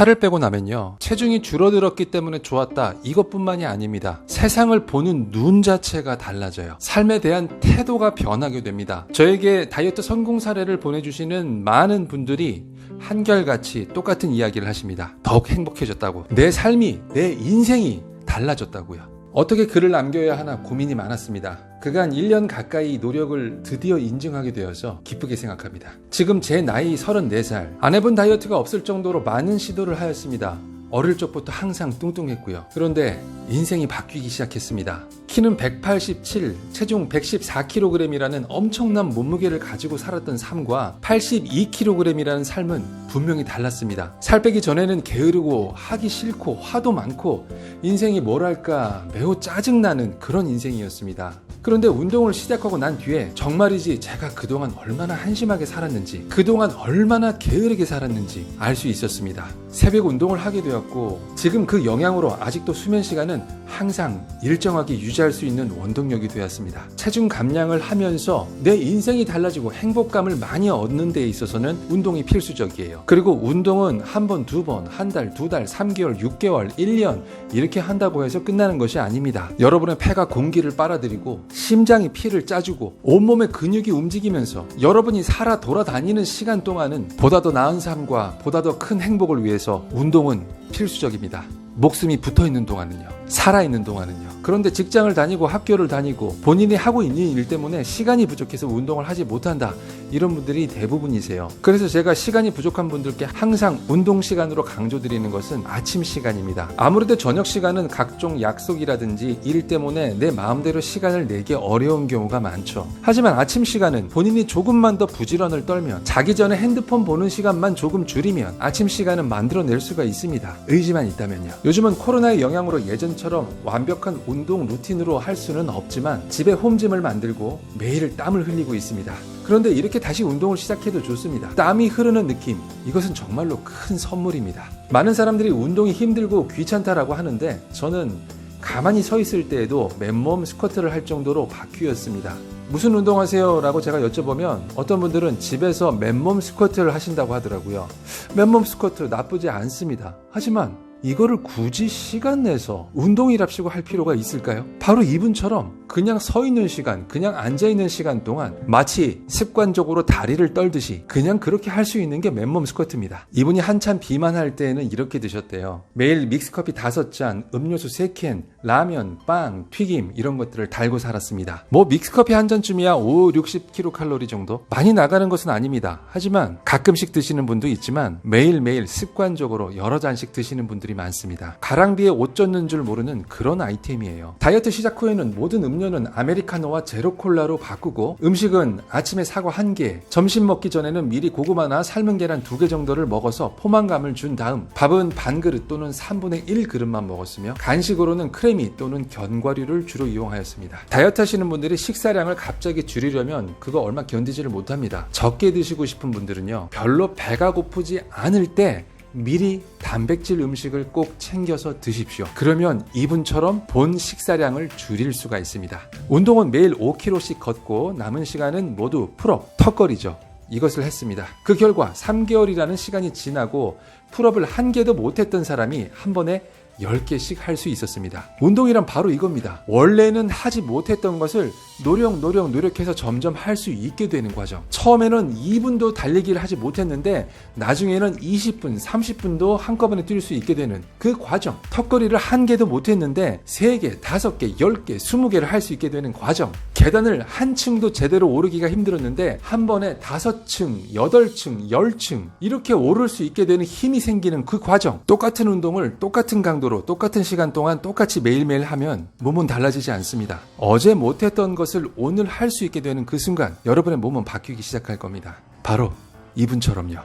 살을 빼고 나면요, 체중이 줄어들었기 때문에 좋았다, 이것뿐만이 아닙니다. 세상을 보는 눈 자체가 달라져요. 삶에 대한 태도가 변하게 됩니다. 저에게 다이어트 성공 사례를 보내주시는 많은 분들이 한결같이 똑같은 이야기를 하십니다. 더욱 행복해졌다고, 내 삶이, 내 인생이 달라졌다고요. 어떻게 글을 남겨야 하나 고민이 많았습니다. 그간 1년 가까이 노력을 드디어 인증하게 되어서 기쁘게 생각합니다. 지금 제 나이 34살, 안 해본 다이어트가 없을 정도로 많은 시도를 하였습니다. 어릴 적부터 항상 뚱뚱했고요. 그런데 인생이 바뀌기 시작했습니다. 키는 187, 체중 114kg이라는 엄청난 몸무게를 가지고 살았던 삶과 82kg이라는 삶은 분명히 달랐습니다. 살 빼기 전에는 게으르고 하기 싫고 화도 많고 인생이 뭐랄까 매우 짜증나는 그런 인생이었습니다. 그런데 운동을 시작하고 난 뒤에 정말이지 제가 그동안 얼마나 한심하게 살았는지, 그동안 얼마나 게으르게 살았는지 알 수 있었습니다. 새벽 운동을 하게 되었고 지금 그 영향으로 아직도 수면 시간은 항상 일정하게 유지할 수 있는 원동력이 되었습니다. 체중 감량을 하면서 내 인생이 달라지고 행복감을 많이 얻는 데 있어서는 운동이 필수적이에요. 그리고 운동은 한 번, 두 번, 한 달, 두 달, 3개월, 6개월, 1년 이렇게 한다고 해서 끝나는 것이 아닙니다. 여러분의 폐가 공기를 빨아들이고 심장이 피를 짜주고 온몸의 근육이 움직이면서 여러분이 살아 돌아다니는 시간 동안은 보다 더 나은 삶과 보다 더 큰 행복을 위해서 운동은 필수적입니다. 목숨이 붙어있는 동안은요, 살아있는 동안은요. 그런데 직장을 다니고 학교를 다니고 본인이 하고 있는 일 때문에 시간이 부족해서 운동을 하지 못한다, 이런 분들이 대부분이세요. 그래서 제가 시간이 부족한 분들께 항상 운동 시간으로 강조드리는 것은 아침 시간입니다. 아무래도 저녁 시간은 각종 약속이라든지 일 때문에 내 마음대로 시간을 내기 어려운 경우가 많죠. 하지만 아침 시간은 본인이 조금만 더 부지런을 떨면, 자기 전에 핸드폰 보는 시간만 조금 줄이면 아침 시간은 만들어낼 수가 있습니다. 의지만 있다면요. 요즘은 코로나의 영향으로 예전처럼 완벽한 운동 루틴으로 할 수는 없지만 집에 홈짐을 만들고 매일 땀을 흘리고 있습니다. 그런데 이렇게 다시 운동을 시작해도 좋습니다. 땀이 흐르는 느낌, 이것은 정말로 큰 선물입니다. 많은 사람들이 운동이 힘들고 귀찮다라고 하는데 저는 가만히 서 있을 때에도 맨몸 스쿼트를 할 정도로 바퀴였습니다. 무슨 운동하세요? 라고 제가 여쭤보면 어떤 분들은 집에서 맨몸 스쿼트를 하신다고 하더라고요. 맨몸 스쿼트 나쁘지 않습니다. 하지만 이거를 굳이 시간 내서 운동이랍시고 할 필요가 있을까요? 바로 이분처럼 그냥 서 있는 시간, 그냥 앉아 있는 시간 동안 마치 습관적으로 다리를 떨듯이 그냥 그렇게 할 수 있는 게 맨몸 스쿼트입니다. 이분이 한참 비만할 때에는 이렇게 드셨대요. 매일 믹스커피 5잔, 음료수 3캔, 라면, 빵, 튀김 이런 것들을 달고 살았습니다. 뭐 믹스커피 한 잔쯤이야 5, 60kcal 정도? 많이 나가는 것은 아닙니다. 하지만 가끔씩 드시는 분도 있지만 매일매일 습관적으로 여러 잔씩 드시는 분들이 많습니다. 가랑비에 옷 젖는 줄 모르는 그런 아이템이에요. 다이어트 시작 후에는 모든 음료는 아메리카노와 제로콜라로 바꾸고 음식은 아침에 사과 1개, 점심 먹기 전에는 미리 고구마나 삶은 계란 2개 정도를 먹어서 포만감을 준 다음 밥은 반 그릇 또는 3분의 1 그릇만 먹었으며 간식으로는 크래미 또는 견과류를 주로 이용하였습니다. 다이어트 하시는 분들이 식사량을 갑자기 줄이려면 그거 얼마 견디지를 못합니다. 적게 드시고 싶은 분들은요, 별로 배가 고프지 않을 때 미리 단백질 음식을 꼭 챙겨서 드십시오. 그러면 이분처럼 본 식사량을 줄일 수가 있습니다. 운동은 매일 5km씩 걷고 남은 시간은 모두 풀업, 턱걸이죠. 이것을 했습니다. 그 결과 3개월이라는 시간이 지나고 풀업을 1개도 못했던 사람이 한 번에 10개씩 할 수 있었습니다. 운동이란 바로 이겁니다. 원래는 하지 못했던 것을 노력해서 점점 할 수 있게 되는 과정. 처음에는 2분도 달리기를 하지 못했는데 나중에는 20분, 30분도 한꺼번에 뛸 수 있게 되는 그 과정. 턱걸이를 1개도 못했는데 3개, 5개, 10개, 20개를 할 수 있게 되는 과정. 계단을 한 층도 제대로 오르기가 힘들었는데 한 번에 5층, 8층, 10층 이렇게 오를 수 있게 되는 힘이 생기는 그 과정. 똑같은 운동을 똑같은 강도로 똑같은 시간 동안 똑같이 매일매일 하면 몸은 달라지지 않습니다. 어제 못했던 것을 오늘 할 수 있게 되는 그 순간 여러분의 몸은 바뀌기 시작할 겁니다. 바로 이분처럼요.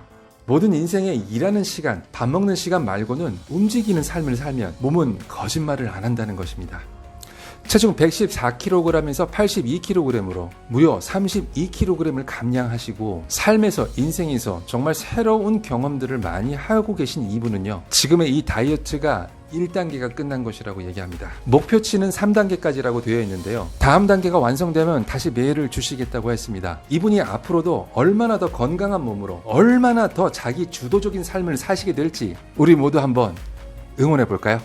모든 인생의 일하는 시간, 밥 먹는 시간 말고는 움직이는 삶을 살면 몸은 거짓말을 안 한다는 것입니다. 체중 114kg에서 82kg으로 무려 32kg을 감량하시고 삶에서 인생에서 정말 새로운 경험들을 많이 하고 계신 이분은요, 지금의 이 다이어트가 1단계가 끝난 것이라고 얘기합니다. 목표치는 3단계까지라고 되어 있는데요. 다음 단계가 완성되면 다시 메일을 주시겠다고 했습니다. 이분이 앞으로도 얼마나 더 건강한 몸으로 얼마나 더 자기 주도적인 삶을 사시게 될지 우리 모두 한번 응원해 볼까요?